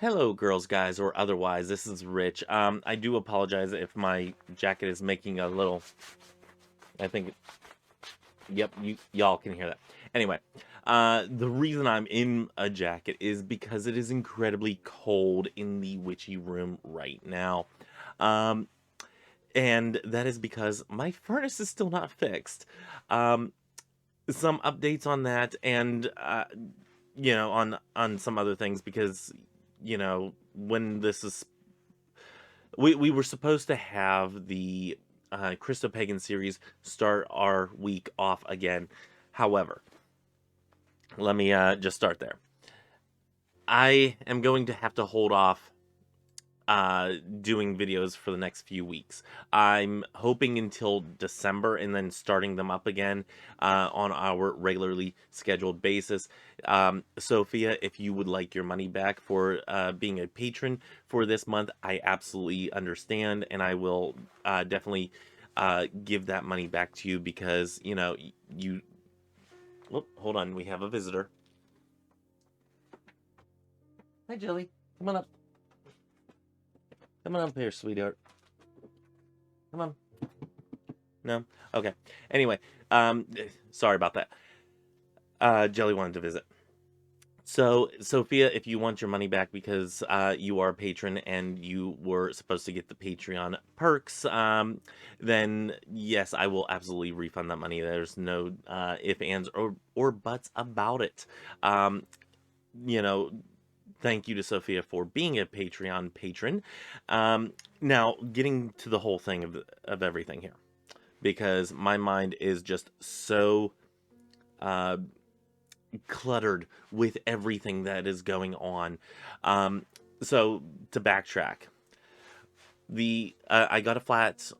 Hello, girls, guys, or otherwise. This is Rich. I do apologize if my jacket is making a little. I think. Yep, y'all can hear that. Anyway, the reason I'm in a jacket is because it is incredibly cold in the witchy room right now, um, and that is because my furnace is still not fixed. Um, some updates on that, and on some other things because when this is we were supposed to have the Christo-Pagan series start our week off again. However, let me just start there. I am going to have to hold off doing videos for the next few weeks. I'm hoping until December and then starting them up again on our regularly scheduled basis. Sophia, if you would like your money back for being a patron for this month, I absolutely understand, and I will definitely give that money back to you because, you... Whoop, hold on, we have a visitor. Hi, Jelly. Come on up. Come on up here, sweetheart. Come on. No? Okay. Anyway, sorry about that. Jelly wanted to visit. So, Sophia, if you want your money back because you are a patron and you were supposed to get the Patreon perks, then yes, I will absolutely refund that money. There's no ifs, ands, or buts about it. Um, you know, Thank you to Sophia for being a Patreon patron. Now, getting to the whole thing of everything here, because my mind is just so uh, cluttered with everything that is going on. So to backtrack, I got a flat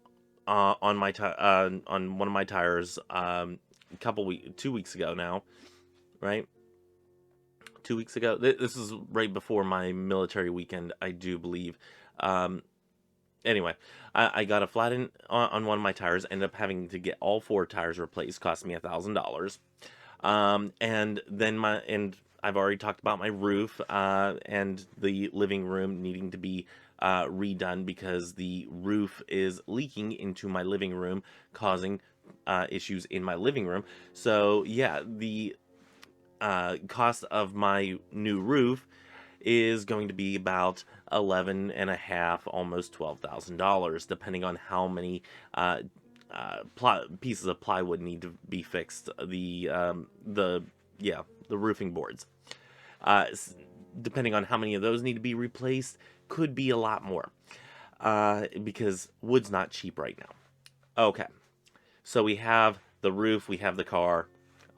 on my on one of my tires 2 weeks ago now, right? 2 weeks ago. This is right before my military weekend, I do believe. Um, anyway, I got a flat on one of my tires. Ended up having to get all four tires replaced. Cost me $1,000. And then I've already talked about my roof and the living room needing to be redone because the roof is leaking into my living room, causing issues in my living room. So yeah, the cost of my new roof is going to be about 11 and a half, almost $12,000, depending on how many pieces of plywood need to be fixed. The roofing boards, depending on how many of those need to be replaced, could be a lot more because wood's not cheap right now. Okay, so we have the roof, we have the car,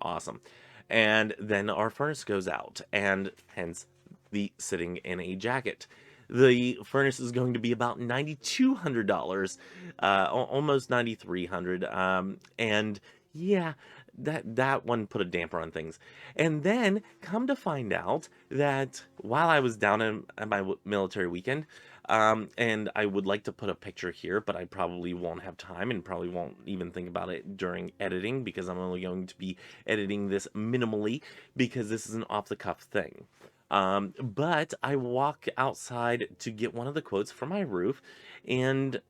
awesome. And then our furnace goes out, and hence the sitting in a jacket. The furnace is going to be about $9,200, almost $9,300, and yeah, that one put a damper on things. And then come to find out that while I was down at my military weekend, and I would like to put a picture here, but I probably won't have time and probably won't even think about it during editing because I'm only going to be editing this minimally because this is an off-the-cuff thing. But I walk outside to get one of the quotes for my roof, and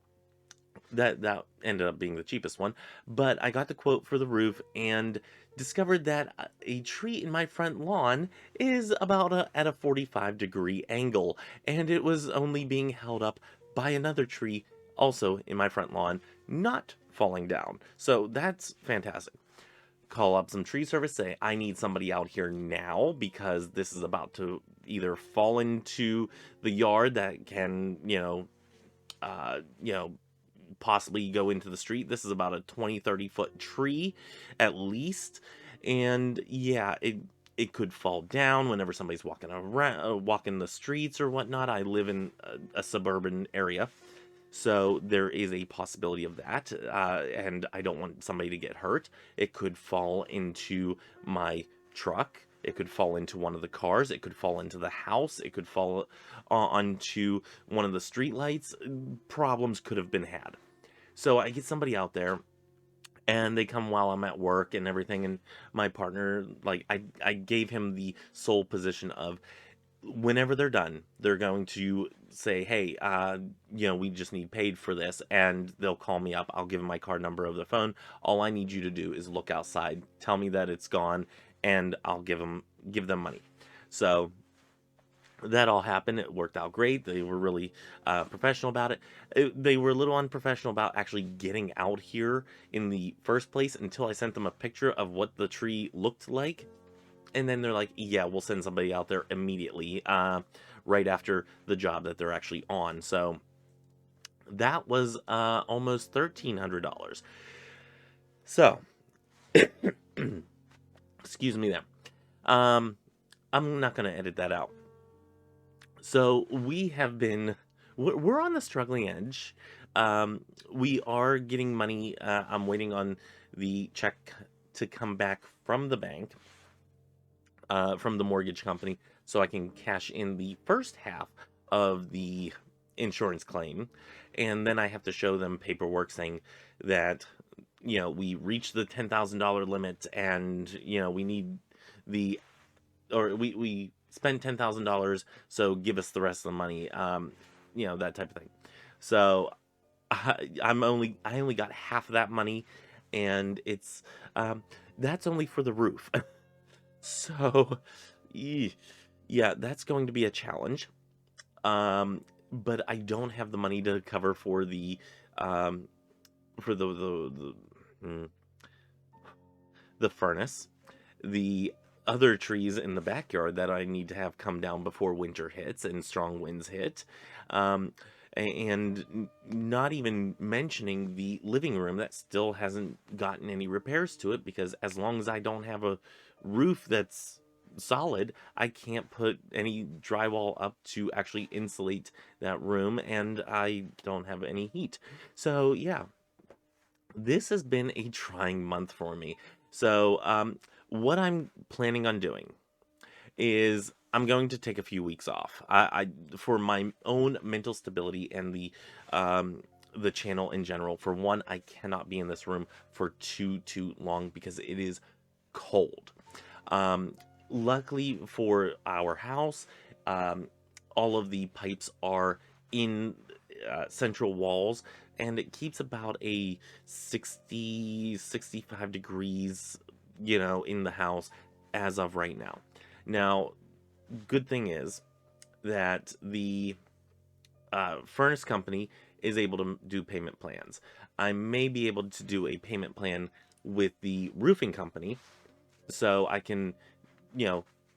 that ended up being the cheapest one. But I got the quote for the roof and discovered that a tree in my front lawn is about at a 45-degree angle, and it was only being held up by another tree also in my front lawn, not falling down. So that's fantastic. Call up some tree service, say I need somebody out here now because this is about to either fall into the yard that can uh you know possibly go into the street. This is about a 20-30 foot tree at least, and yeah, it could fall down whenever somebody's walking around, walking the streets or whatnot. I live in a suburban area, so there is a possibility of that, and I don't want somebody to get hurt. It could fall into my truck. It could fall into one of the cars. It could fall into the house. It could fall onto one of the streetlights. Problems could have been had. So I get somebody out there, and they come while I'm at work and everything. And my partner, like, I gave him the sole position of whenever they're done, they're going to say, hey, we just need paid for this, and they'll call me up. I'll give them my card number over the phone. All I need you to do is look outside, tell me that it's gone, and I'll give them money. So that all happened. It worked out great. They were really professional about it. They were a little unprofessional about actually getting out here in the first place until I sent them a picture of what the tree looked like. And then they're like, yeah, we'll send somebody out there immediately, right after the job that they're actually on. So that was almost $1,300. So, excuse me there. I'm not going to edit that out. So we're on the struggling edge. We are getting money. I'm waiting on the check to come back from the bank, from the mortgage company, so I can cash in the first half of the insurance claim. And then I have to show them paperwork saying that, we reached the $10,000 limit, and, we need the, or we spent $10,000, so give us the rest of the money, that type of thing. So I only got half of that money, and it's, that's only for the roof. So, yeah, that's going to be a challenge. But I don't have the money to cover for the, for mm, the furnace, the other trees in the backyard that I need to have come down before winter hits and strong winds hit. And not even mentioning the living room that still hasn't gotten any repairs to it, because as long as I don't have a roof that's solid, I can't put any drywall up to actually insulate that room, and I don't have any heat. So yeah, this has been a trying month for me. So what I'm planning on doing is I'm going to take a few weeks off. For my own mental stability and the channel in general. For one, I cannot be in this room for too long because it is cold. Um, Luckily for our house, all of the pipes are in central walls, and it keeps about a 65 degrees, in the house as of right now. Now, good thing is that the furnace company is able to do payment plans. I may be able to do a payment plan with the roofing company, so I can,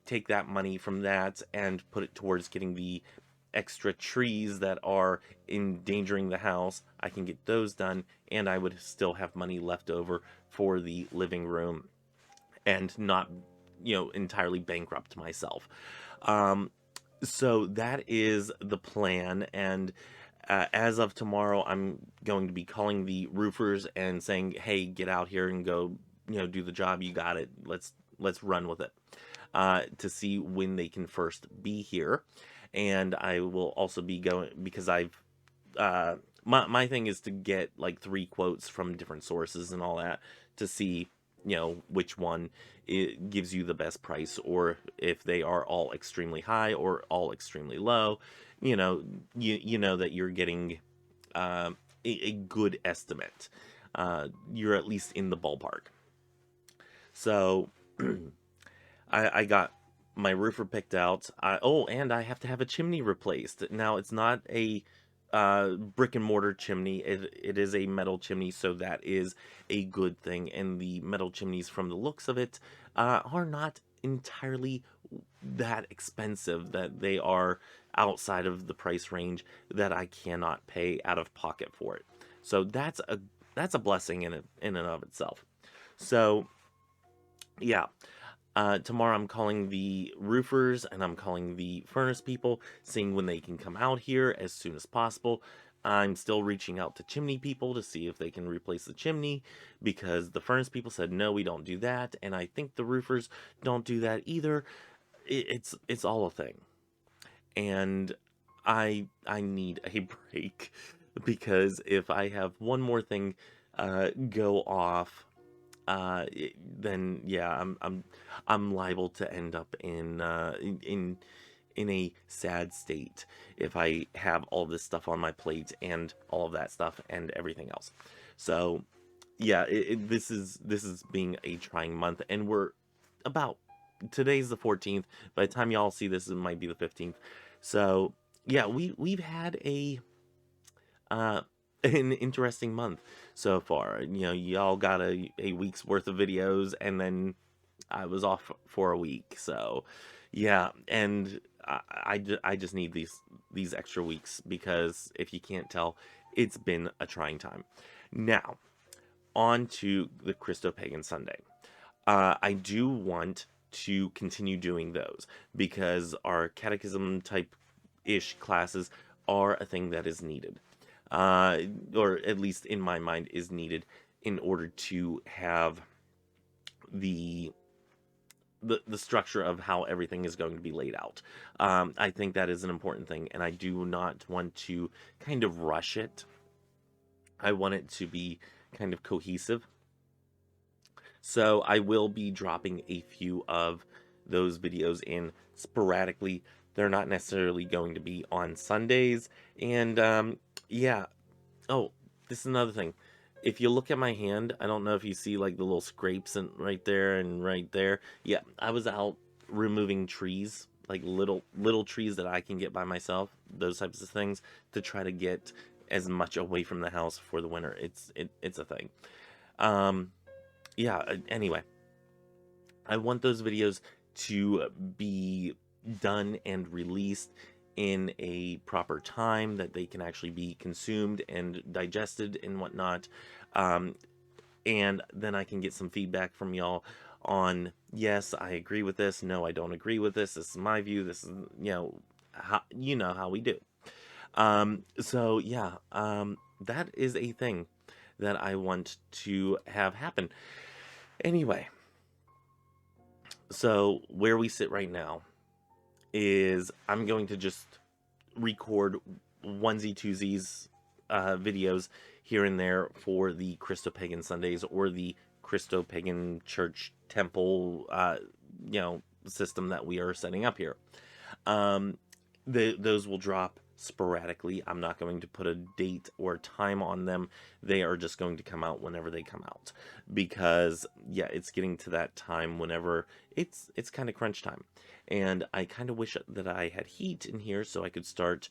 take that money from that and put it towards getting the extra trees that are endangering the house. I can get those done, and I would still have money left over for the living room and not, entirely bankrupt myself. So that is the plan, and as of tomorrow, I'm going to be calling the roofers and saying, "Hey, get out here and go, do the job. You got it. Let's run with it." To see when they can first be here, and I will also be going, because I've my thing is to get like 3 quotes from different sources and all that, to see, which one it gives you the best price, or if they are all extremely high or all extremely low. You know that you're getting a good estimate. You're at least in the ballpark. So I got my roofer picked out. And I have to have a chimney replaced. Now, it's not a brick and mortar chimney. It is a metal chimney, so that is a good thing. And the metal chimneys, from the looks of it, are not entirely that expensive, that they are outside of the price range that I cannot pay out of pocket for it. So that's a blessing in and of itself. So yeah, tomorrow I'm calling the roofers and I'm calling the furnace people, seeing when they can come out here as soon as possible. I'm still reaching out to chimney people to see if they can replace the chimney, because the furnace people said, no, we don't do that. And I think the roofers don't do that either. It's all a thing. And I need a break, because if I have one more thing go off, then yeah, I'm liable to end up in in a sad state if I have all this stuff on my plate and all of that stuff and everything else. So yeah, this is being a trying month, and we're about, today's the 14th. By the time y'all see this, it might be the 15th. So yeah, we've had uh an interesting month so far. You know, y'all got a week's worth of videos, and then I was off for a week. So yeah, and I just need these extra weeks, because if you can't tell, it's been a trying time. Now, on to the Christo-Pagan Sunday. I do want to continue doing those, because our catechism type ish classes are a thing that is needed, or at least in my mind is needed, in order to have the the structure of how everything is going to be laid out. I think that is an important thing, and I do not want to kind of rush it. I want it to be kind of cohesive. So I will be dropping a few of those videos in sporadically. They're not necessarily going to be on Sundays. And yeah. Oh, this is another thing. If you look at my hand, I don't know if you see like the little scrapes and right there and right there. Yeah, I was out removing trees, like little trees that I can get by myself, those types of things, to try to get as much away from the house for the winter. It's a thing. Um, yeah, anyway, I want those videos to be done and released in a proper time, that they can actually be consumed and digested and whatnot. Um, and then I can get some feedback from y'all on, yes, I agree with this, no, I don't agree with this, this is my view, this is, you know how we do. So yeah, that is a thing that I want to have happen. Anyway, so where we sit right now is I'm going to just record onesie twosies videos here and there for the Christo-Pagan Sundays, or the Christo-Pagan church temple system that we are setting up here. Those will drop sporadically. I'm not going to put a date or time on them. They are just going to come out whenever they come out, because yeah, it's getting to that time whenever it's kind of crunch time, and I kind of wish that I had heat in here so I could start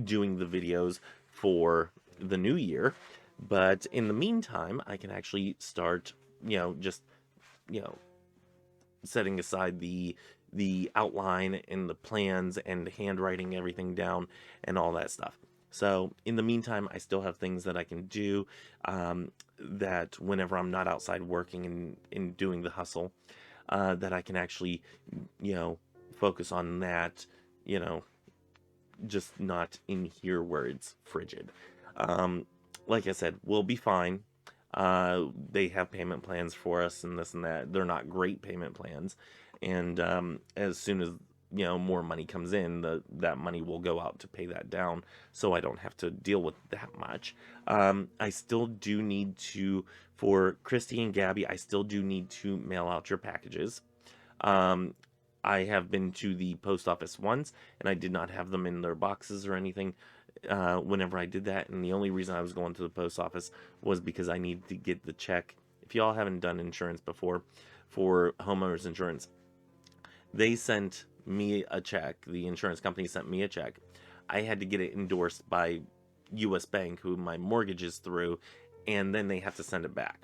doing the videos for the new year. But in the meantime, I can actually start, just setting aside the outline and the plans and handwriting everything down and all that stuff. So in the meantime, I still have things that I can do, that whenever I'm not outside working and doing the hustle, that I can actually, focus on that, just not in here where it's frigid. Like I said, we'll be fine. They have payment plans for us and this and that. They're not great payment plans. And as soon as more money comes in, that money will go out to pay that down, so I don't have to deal with that much. I still do need to, for Christy and Gabby, I still do need to mail out your packages. I have been to the post office once, and I did not have them in their boxes or anything whenever I did that, and the only reason I was going to the post office was because I needed to get the check. If y'all haven't done insurance before, for homeowners insurance, they sent me a check. The insurance company sent me a check. I had to get it endorsed by U.S. Bank, who my mortgage is through, and then they have to send it back.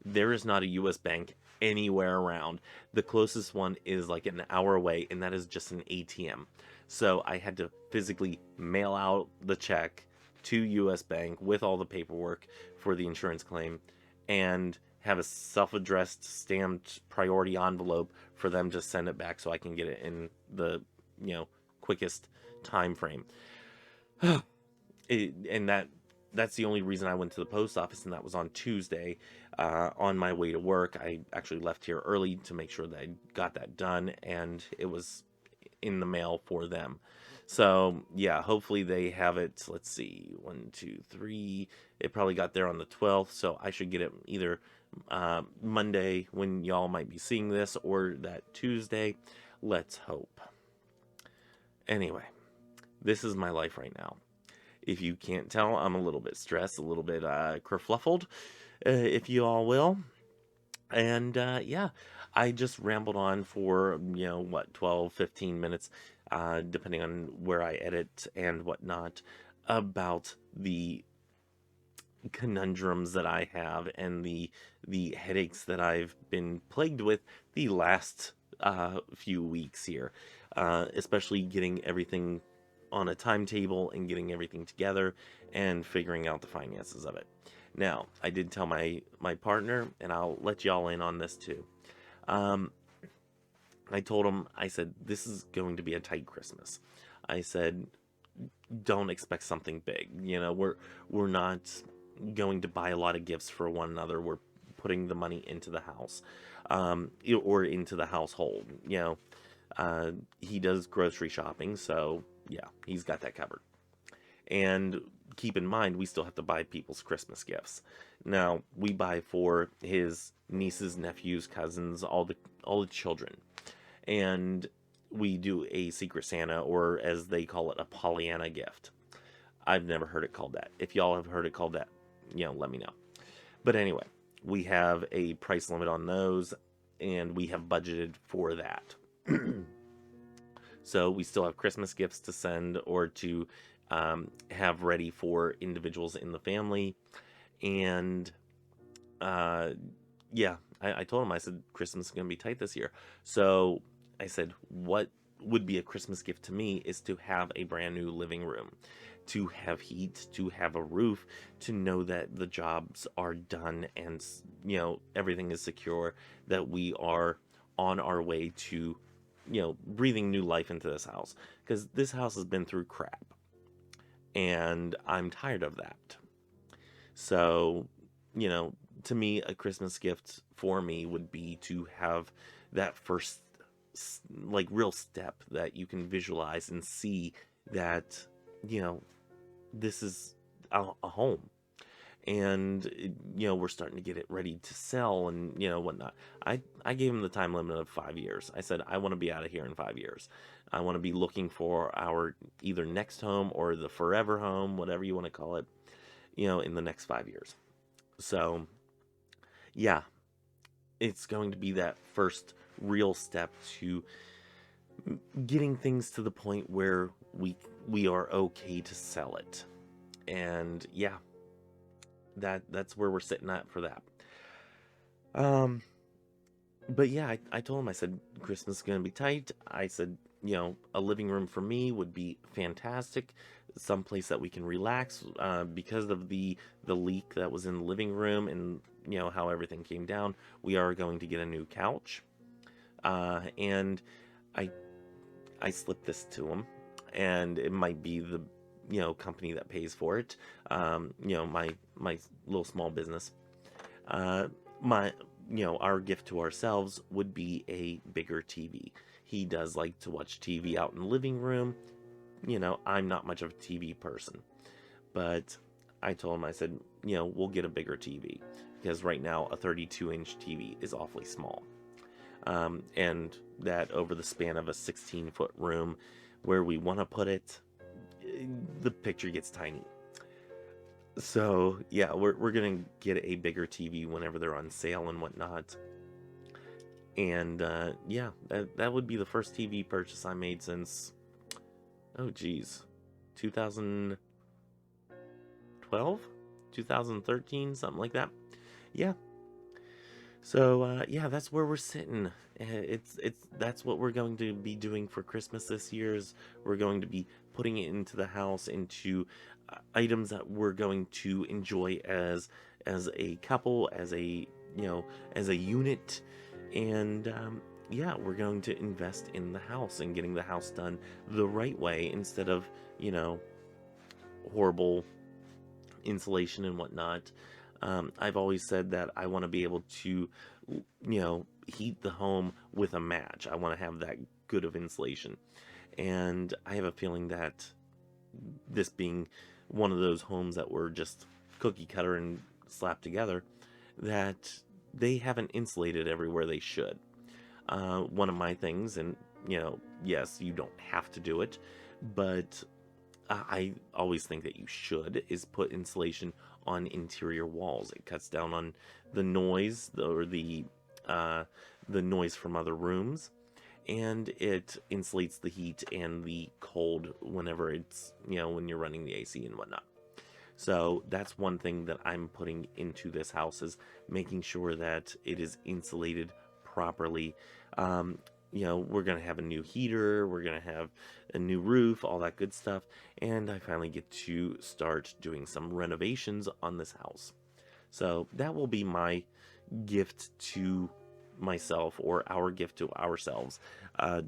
There is not a U.S. Bank anywhere around. The closest one is like an hour away, and that is just an ATM. So I had to physically mail out the check to U.S. Bank with all the paperwork for the insurance claim, and have a self-addressed stamped priority envelope for them to send it back so I can get it in the quickest time frame. And that's the only reason I went to the post office, and that was on Tuesday. On my way to work, I actually left here early to make sure that I got that done, and it was in the mail for them. So yeah, hopefully they have it. Let's see, 1, 2, 3. It probably got there on the 12th, so I should get it either Monday when y'all might be seeing this, or that Tuesday. Let's hope. Anyway, this is my life right now. If you can't tell, I'm a little bit stressed, a little bit kerfluffled, if you all will. And yeah, I just rambled on for, 12, 15 minutes, depending on where I edit and whatnot, about the conundrums that I have and the headaches that I've been plagued with the last few weeks here, especially getting everything on a timetable and getting everything together and figuring out the finances of it. Now, I did tell my partner, and I'll let y'all in on this too. Um, I told him, I said, this is going to be a tight Christmas. I said, don't expect something big. We're not going to buy a lot of gifts for one another. We're putting the money into the house, or into the household. He does grocery shopping, so yeah, he's got that covered. And keep in mind, we still have to buy people's Christmas gifts. Now, we buy for his nieces, nephews, cousins, all the children, and we do a Secret Santa, or as they call it, a Pollyanna gift. I've never heard it called that. If y'all have heard it called that, let me know. But anyway, we have a price limit on those, and we have budgeted for that. So we still have Christmas gifts to send or to have ready for individuals in the family. And yeah, I told him, I said, Christmas is going to be tight this year. So I said, what would be a Christmas gift to me is to have a brand new living room, to have heat, to have a roof, to know that the jobs are done and, everything is secure, that we are on our way to, breathing new life into this house. Because this house has been through crap, and I'm tired of that. So, to me, a Christmas gift for me would be to have that first, like, real step that you can visualize and see that, this is a home. And, we're starting to get it ready to sell and, whatnot. I gave him the time limit of 5 years. I said, I want to be out of here in 5 years. I want to be looking for our either next home or the forever home, whatever you want to call it, in the next 5 years. So, yeah, it's going to be that first real step to getting things to the point where we are okay to sell it. And yeah, that's where we're sitting at for that. Um, but yeah, I told him, I said, Christmas is gonna be tight. I said, a living room for me would be fantastic. Someplace that we can relax, because of the leak that was in the living room, and how everything came down. We are going to get a new couch, and I I slipped this to him, and it might be the company that pays for it. My little small business. My our gift to ourselves would be a bigger TV. He does like to watch TV out in the living room. I'm not much of a TV person, but I told him, I said, we'll get a bigger TV, because right now a 32-inch TV is awfully small. And that over the span of a 16-foot room where we want to put it, the picture gets tiny. So yeah, we're gonna get a bigger TV whenever they're on sale and whatnot. And yeah, that would be the first TV purchase I made since, oh geez, 2012, 2013, something like that. Yeah. So yeah, that's where we're sitting. It's that's what we're going to be doing for Christmas this year. Is we're going to be putting it into the house, into items that we're going to enjoy as a couple, as a unit. And yeah, we're going to invest in the house and getting the house done the right way, instead of horrible insulation and whatnot. I've always said that I want to be able to, heat the home with a match. I want to have that good of insulation. And I have a feeling that this being one of those homes that were just cookie cutter and slapped together, that they haven't insulated everywhere they should. One of my things, and yes, you don't have to do it, but I always think that you should, is put insulation on interior walls. It cuts down on the noise, or the noise from other rooms, and it insulates the heat and the cold whenever it's, when you're running the AC and whatnot. So that's one thing that I'm putting into this house, is making sure that it is insulated properly. We're going to have a new heater, we're going to have a new roof, all that good stuff. And I finally get to start doing some renovations on this house. So that will be my gift to myself, or our gift to ourselves,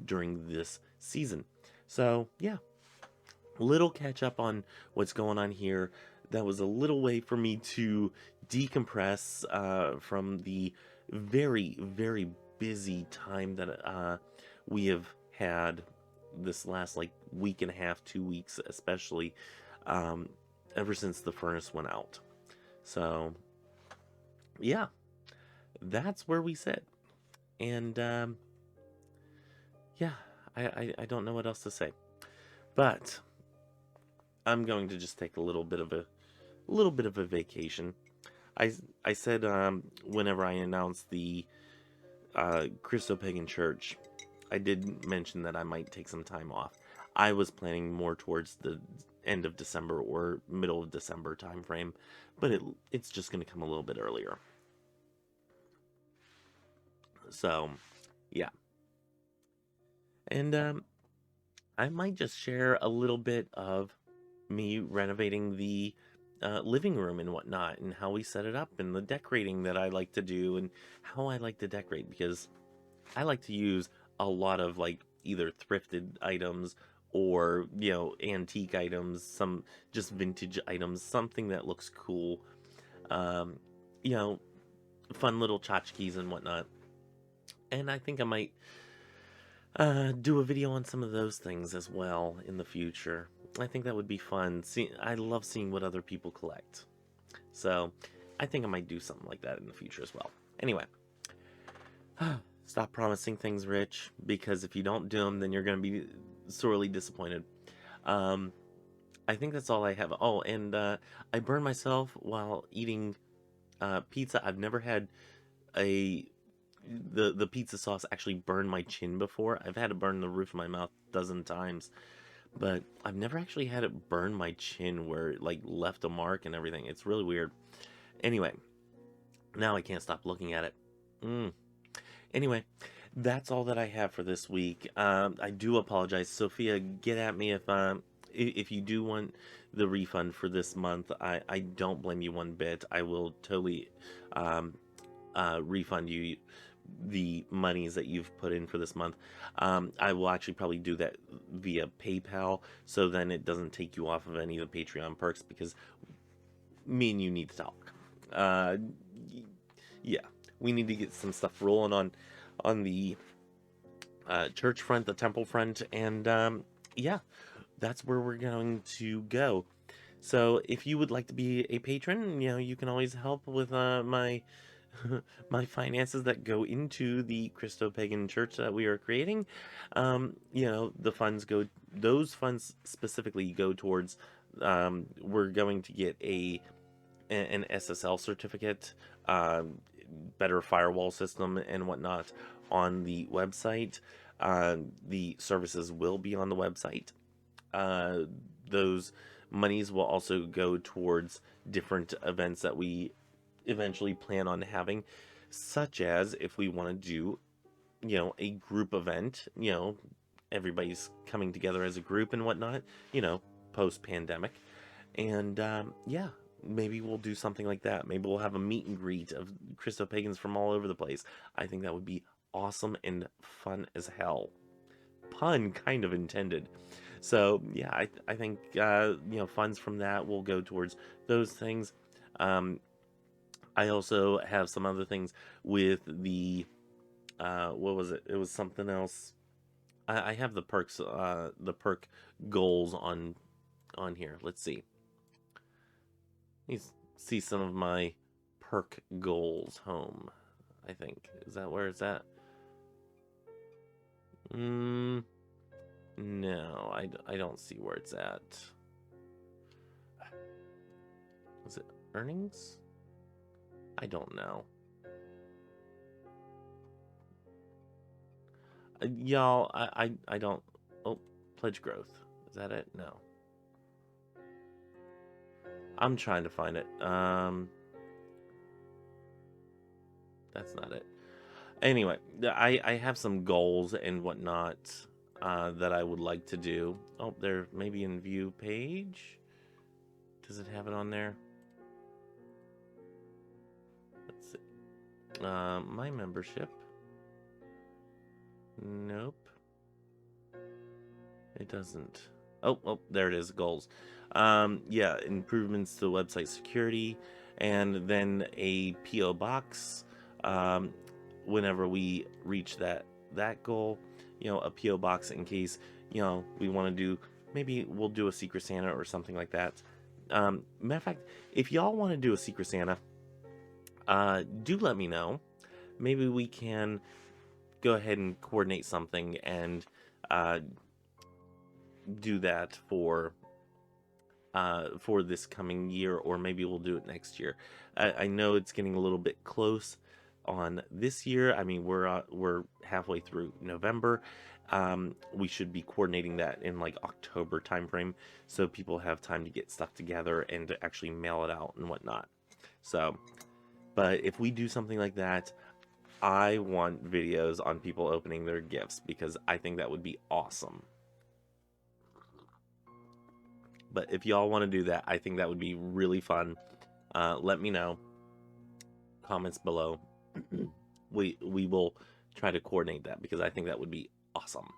during this season. So yeah, little catch up on what's going on here. That was a little way for me to decompress from the very, very busy time that we have had this last week and a half, 2 weeks especially, ever since the furnace went out. So yeah, that's where we sit. And yeah, I don't know what else to say, but I'm going to just take a little bit of a vacation. I said, whenever I announced the Christo-Pagan church, I did mention that I might take some time off. I was planning more towards the end of December or middle of December time frame, but it's just going to come a little bit earlier. So yeah, and I might just share a little bit of me renovating the living room and whatnot, and how we set it up, and the decorating that I like to do, and how I like to decorate, because I like to use a lot of either thrifted items, or antique items, some just vintage items, something that looks cool, um, you know fun little tchotchkes and whatnot. And I think I might do a video on some of those things as well in the future. I think that would be fun. I love seeing what other people collect. So I think I might do something like that in the future as well. Anyway, stop promising things, Rich, because if you don't do them, then you're going to be sorely disappointed. I think that's all I have. Oh, and I burned myself while eating pizza. I've never had the pizza sauce actually burn my chin before. I've had it burn the roof of my mouth a dozen times, but I've never actually had it burn my chin where it left a mark and everything. It's really weird. Anyway, now I can't stop looking at it. Anyway, that's all that I have for this week. I do apologize, Sophia. Get at me if you do want the refund for this month. I don't blame you one bit. I will totally refund you the monies that you've put in for this month. I will actually probably do that via PayPal, so then it doesn't take you off of any of the Patreon perks, because me and you need to talk. Yeah, we need to get some stuff rolling on the church front, the temple front, and yeah, that's where we're going to go. So if you would like to be a patron, you can always help with my my finances that go into the Christo-Pagan church that we are creating. Those funds specifically go towards, we're going to get an SSL certificate, better firewall system and whatnot on the website. The services will be on the website. Those monies will also go towards different events that we eventually plan on having, such as if we want to do, a group event, everybody's coming together as a group and whatnot, post-pandemic. And yeah, maybe we'll do something like that. Maybe we'll have a meet and greet of Christo-Pagans from all over the place. I think that would be awesome and fun as hell. Pun kind of intended. So yeah, I think funds from that will go towards those things. I also have some other things with the what was it? It was something else. I have the perks, the perk goals on here. Let's see. Let me see some of my perk goals. Home, I think. Is that where it's at? No, I don't see where it's at. Was it earnings? I don't know. Y'all, I don't... Oh, pledge growth. Is that it? No. I'm trying to find it. That's not it. Anyway, I have some goals and whatnot that I would like to do. Oh, there maybe in view page. Does it have it on there? Let's see. My membership. Nope. It doesn't. Oh, there it is. Goals. Yeah, improvements to website security, and then a PO box. Whenever we reach that goal, a PO box in case we want to do. Maybe we'll do a Secret Santa or something like that. Matter of fact, if y'all want to do a Secret Santa, do let me know. Maybe we can go ahead and coordinate something and do that for this coming year, or maybe we'll do it next year. I know it's getting a little bit close on this year. I mean, we're halfway through November. We should be coordinating that in like October timeframe, so people have time to get stuff together and to actually mail it out and whatnot. So, but if we do something like that, I want videos on people opening their gifts because I think that would be awesome. But if y'all want to do that, I think that would be really fun. Let me know. Comments below. we will try to coordinate that because I think that would be awesome.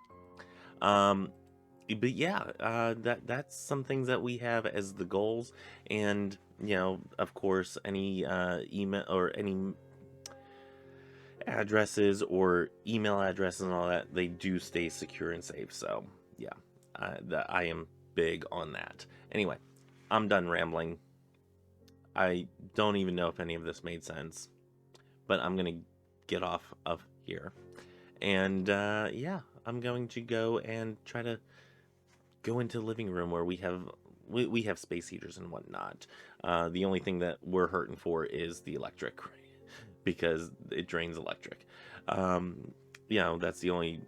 But yeah, that's some things that we have as the goals, and of course, any email or any addresses or email addresses and all that, they do stay secure and safe. So yeah, I am big on that. Anyway, I'm done rambling. I don't even know if any of this made sense, but I'm gonna get off of here, and yeah, I'm going to go and try to go into the living room where we have space heaters and whatnot. The only thing that we're hurting for is the electric because it drains electric. That's the only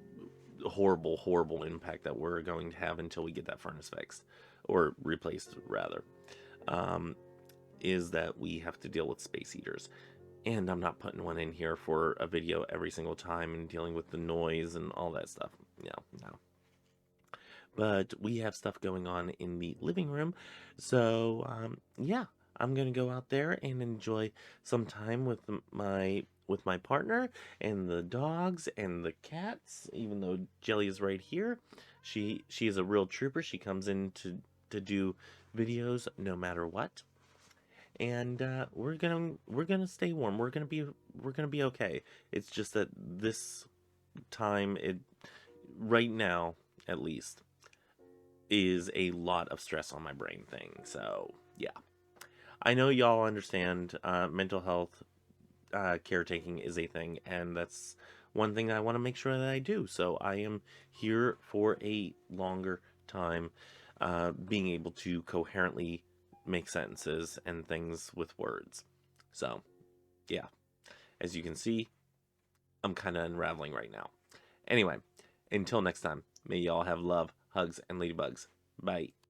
horrible impact that we're going to have until we get that furnace fixed or replaced rather. Is that we have to deal with space heaters, and I'm not putting one in here for a video every single time and dealing with the noise and all that stuff. No. But we have stuff going on in the living room, so yeah, I'm gonna go out there and enjoy some time with my partner and the dogs and the cats. Even though Jelly is right here, she is a real trooper. She comes in to do videos no matter what, and we're gonna stay warm. We're gonna be okay. It's just that this time, right now at least, is a lot of stress on my brain thing. So yeah, I know y'all understand. Mental health caretaking is a thing, and that's one thing that I want to make sure that I do. So I am here for a longer time, being able to coherently make sentences and things with words. So yeah, as you can see, I'm kind of unraveling right now. Anyway, until next time, may y'all have love, hugs, and ladybugs. Bye.